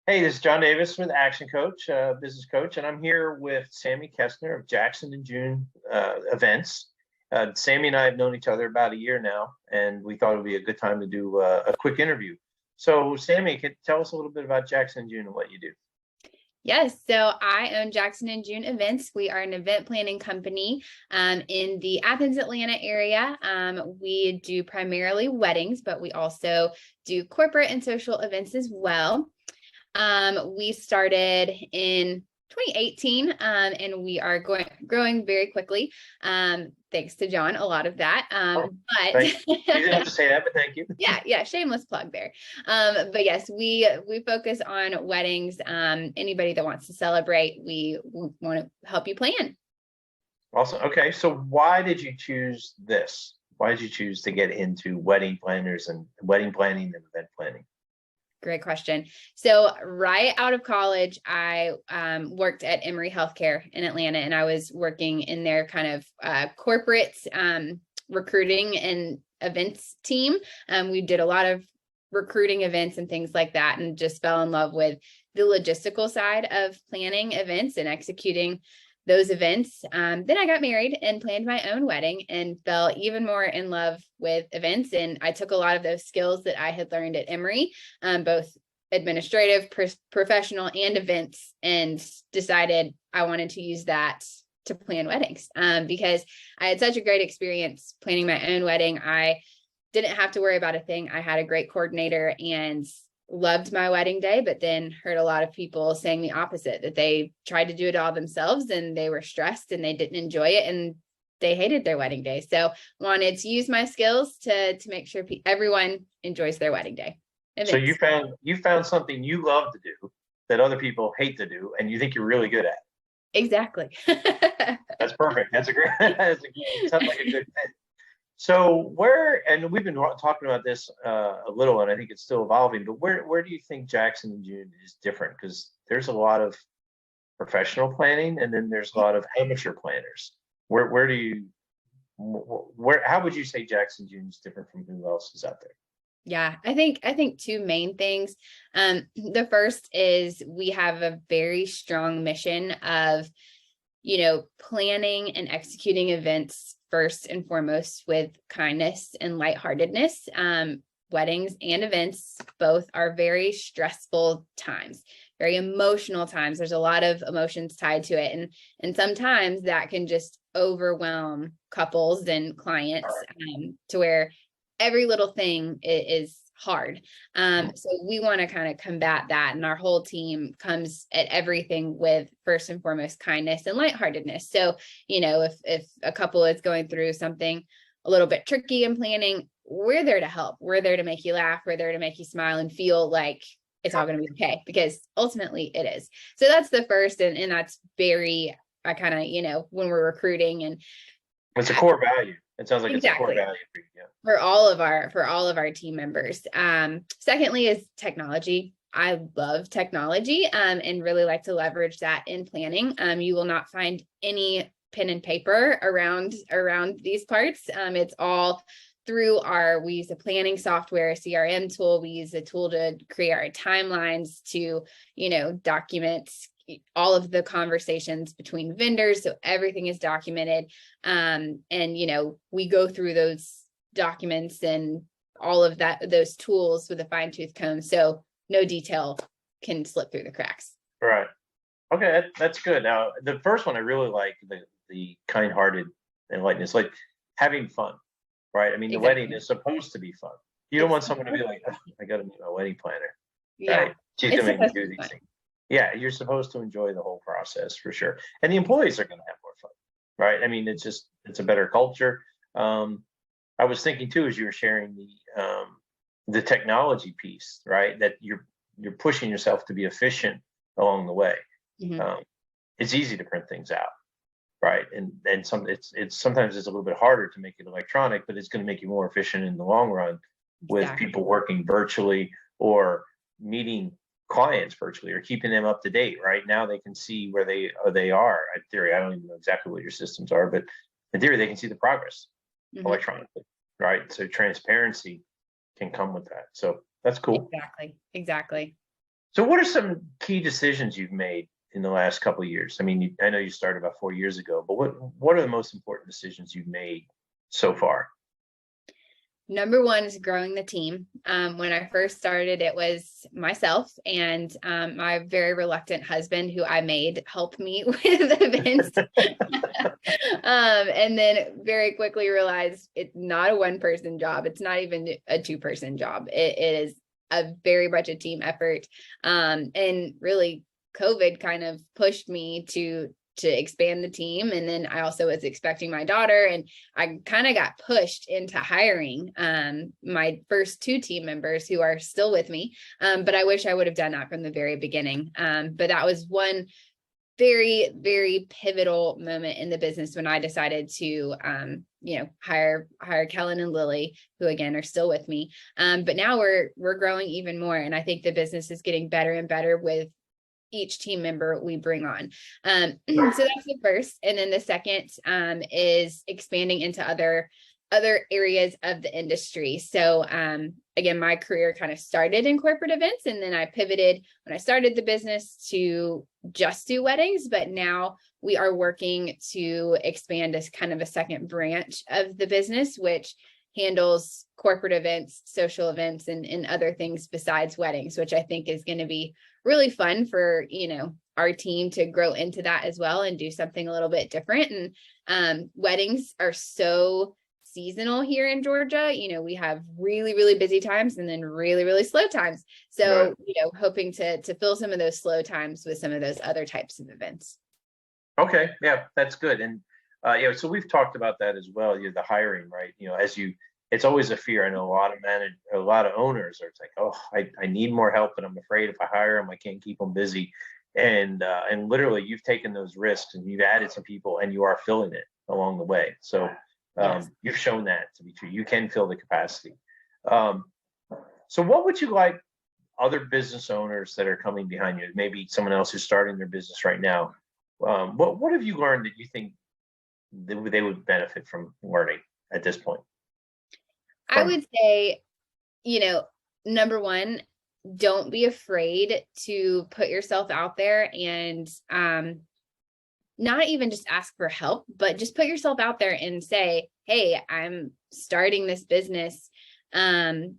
Hey, this is John Davis with Action Coach, business coach, and I'm here with Sammy Kesner of Jackson and June events. Sammy and I have known each other about a year now, and we thought it would be a good time to do a quick interview. So, Sammy, can you tell us a little bit about Jackson and June and what you do? Yes, so I own Jackson and June Events. We are an event planning company in the Athens, Atlanta area. We do primarily weddings, but we also do corporate and social events as well. We started in 2018, and we are growing very quickly. Thanks to John, a lot of that. Oh, But thank you. You didn't have to say that, but thank you. yeah, shameless plug there. But yes, we focus on weddings. Anybody that wants to celebrate, we want to help you plan. Awesome. Okay, so why did you choose this? Why did you choose to get into wedding planners and wedding planning and event planning? Great question. So right out of college, I worked at Emory Healthcare in Atlanta, and I was working in their kind of corporate recruiting and events team. We did a lot of recruiting events and things like that, and just fell in love with the logistical side of planning events and executing those events. Then I got married and planned my own wedding and fell even more in love with events. And I took a lot of those skills that I had learned at Emory, both administrative, professional, and events, and decided I wanted to use that to plan weddings because I had such a great experience planning my own wedding. I didn't have to worry about a thing. I had a great coordinator and loved my wedding day, but then heard a lot of people saying the opposite, that they tried to do it all themselves and they were stressed and they didn't enjoy it and they hated their wedding day. So wanted to use my skills to make sure everyone enjoys their wedding day. So you found something you love to do that other people hate to do, and you think you're really good at. Exactly. That's perfect. That's a great. Sounds like a good fit. So and we've been talking about this a little, and I think it's still evolving, but where do you think Jackson and June is different? Because there's a lot of professional planning, and then there's a lot of amateur planners. How would you say Jackson June is different from who else is out there? Yeah, I think two main things. The first is we have a very strong mission of, planning and executing events first and foremost with kindness and lightheartedness. Weddings and events both are very stressful times, very emotional times. There's a lot of emotions tied to it. And sometimes that can just overwhelm couples and clients to where every little thing is hard. So we want to kind of combat that. And our whole team comes at everything with first and foremost kindness and lightheartedness. So, if a couple is going through something a little bit tricky in planning, we're there to help. We're there to make you laugh. We're there to make you smile and feel like it's all going to be okay, because ultimately it is. So that's the first. And that's very, I kind of, when we're recruiting, and It's a core value. It sounds like exactly. It's a core value for you. Yeah. For all of our team members. Secondly is technology. I love technology and really like to leverage that in planning. You will not find any pen and paper around these parts. It's all through we use a planning software, a CRM tool. We use a tool to create our timelines, to, document all of the conversations between vendors. So everything is documented. And, we go through those documents and all of those tools with a fine-tooth comb. So no detail can slip through the cracks. Right. Okay. That's good. Now, the first one I really like, the kind-hearted and lightness, like having fun, right? I mean, the Exactly. wedding is supposed to be fun. You don't want someone to be like, oh, I got to meet my wedding planner. Yeah. Right? She's going to make me do these things. Yeah, you're supposed to enjoy the whole process for sure. And the employees are going to have more fun, right? I mean, it's a better culture. I was thinking too, as you were sharing the technology piece, right? That you're pushing yourself to be efficient along the way. Mm-hmm. It's easy to print things out, right? And it's sometimes it's a little bit harder to make it electronic, but it's going to make you more efficient in the long run with people working virtually or meeting clients virtually or keeping them up to date. Right now they can see where they are. In theory, I don't even know exactly what your systems are, but in theory they can see the progress electronically, right? So transparency can come with that. So that's cool. Exactly. So what are some key decisions you've made in the last couple of years? I mean, I know you started about 4 years ago, but what are the most important decisions you've made so far? Number one is growing the team. When I first started, it was myself and my very reluctant husband, who I made help me with events. And then very quickly realized it's not a one-person job. It's not even a two-person job. It is a very much a team effort. And really, COVID kind of pushed me to expand the team. And then I also was expecting my daughter, and I kind of got pushed into hiring my first two team members, who are still with me. But I wish I would have done that from the very beginning. But that was one very, very pivotal moment in the business when I decided to, hire Kellen and Lily, who again are still with me. But now we're growing even more. And I think the business is getting better and better with each team member we bring on. So that's the first. And then the second is expanding into other areas of the industry. So again, my career kind of started in corporate events, and then I pivoted when I started the business to just do weddings. But now we are working to expand as kind of a second branch of the business, which handles corporate events, social events, and other things besides weddings, which I think is going to be really fun for, our team to grow into that as well and do something a little bit different. And weddings are so seasonal here in Georgia. We have really, really busy times and then really, really slow times. So, right. Hoping to fill some of those slow times with some of those other types of events. Okay. Yeah, that's good. And so we've talked about that as well. The hiring, right? It's always a fear. I know a lot of owners are like, oh, I need more help, and I'm afraid if I hire them, I can't keep them busy. And literally, you've taken those risks and you've added some people, and you are filling it along the way. So yes. You've shown that to be true. You can fill the capacity. So what would you like other business owners that are coming behind you, maybe someone else who's starting their business right now? What have you learned that you think they would benefit from learning at this point? I would say, number one, don't be afraid to put yourself out there and not even just ask for help, but just put yourself out there and say, hey, I'm starting this business. I'm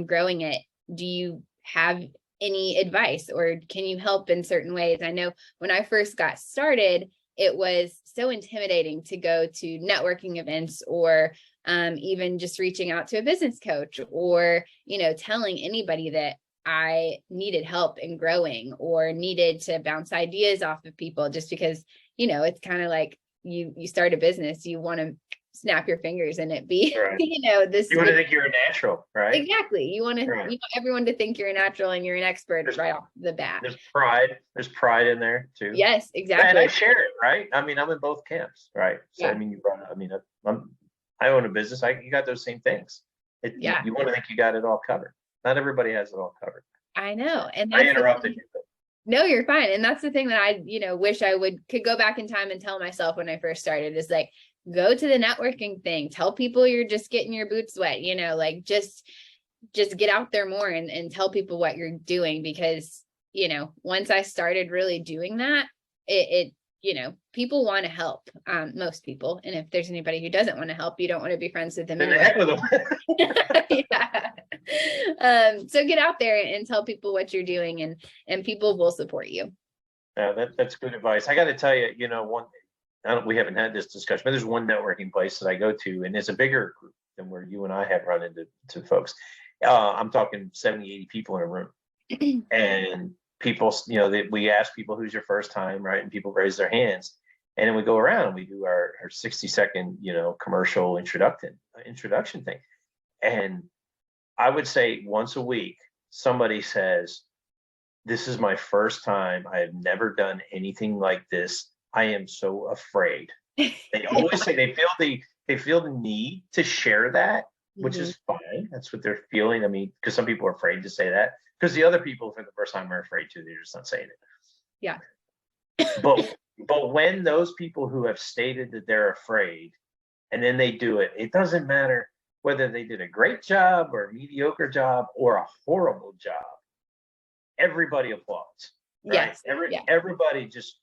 growing it. Do you have any advice, or can you help in certain ways? I know when I first got started, it was so intimidating to go to networking events, or even just reaching out to a business coach, or, telling anybody that I needed help in growing or needed to bounce ideas off of people, just because, it's kind of like you start a business, you want to snap your fingers and it be, right. This. You want to think you're a natural, right? Exactly. You want everyone to think you're a natural and you're an expert right off the bat. There's pride. There's pride in there too. Yes, exactly. And I share it, right? I mean, I'm in both camps, right? So yeah. I own a business. You got those same things. You want to think you got it all covered. Not everybody has it all covered. I know. And I interrupted you. No, you're fine. And that's the thing that I, wish I could go back in time and tell myself when I first started, is like, go to the networking thing, tell people you're just getting your boots wet, just get out there more and tell people what you're doing. Because, once I started really doing that, it people want to help, most people. And if there's anybody who doesn't want to help, you don't want to be friends with them. Yeah. So get out there and tell people what you're doing, and people will support you. Yeah, that's good advice. I got to tell you, we haven't had this discussion, but there's one networking place that I go to, and it's a bigger group than where you and I have run into folks. I'm talking 70, 80 people in a room. And people, we ask people, who's your first time, right? And people raise their hands. And then we go around and we do our 60-second, commercial introduction thing. And I would say once a week, somebody says, this is my first time. I have never done anything like this. I am so afraid. They always say they feel the need to share that, which is fine. That's what they're feeling. I mean, because some people are afraid to say that, because the other people for the first time are afraid to. They're just not saying it. Yeah. But when those people who have stated that they're afraid, and then they do it, it doesn't matter whether they did a great job or a mediocre job or a horrible job. everybody applauds. Right? Yes. Everybody just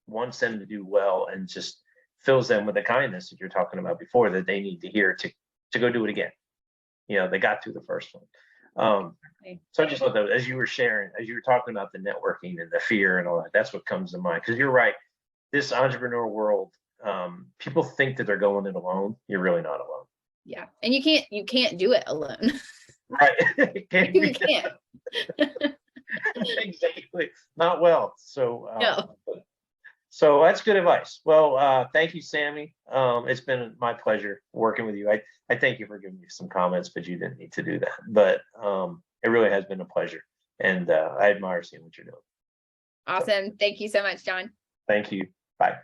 wants them to do well and just fills them with the kindness that you're talking about before that they need to hear to go do it again. They got through the first one. So I just thought that as you were talking about the networking and the fear and all that, that's what comes to mind. Because you're right, this entrepreneur world, people think that they're going it alone. You're really not alone. Yeah, and you can't do it alone. Right? You can't. Exactly. Not well. So No. So that's good advice. Well, thank you, Sammy. It's been my pleasure working with you. I thank you for giving me some comments, but you didn't need to do that. But it really has been a pleasure. And I admire seeing what you're doing. Awesome. Thank you so much, John. Thank you. Bye.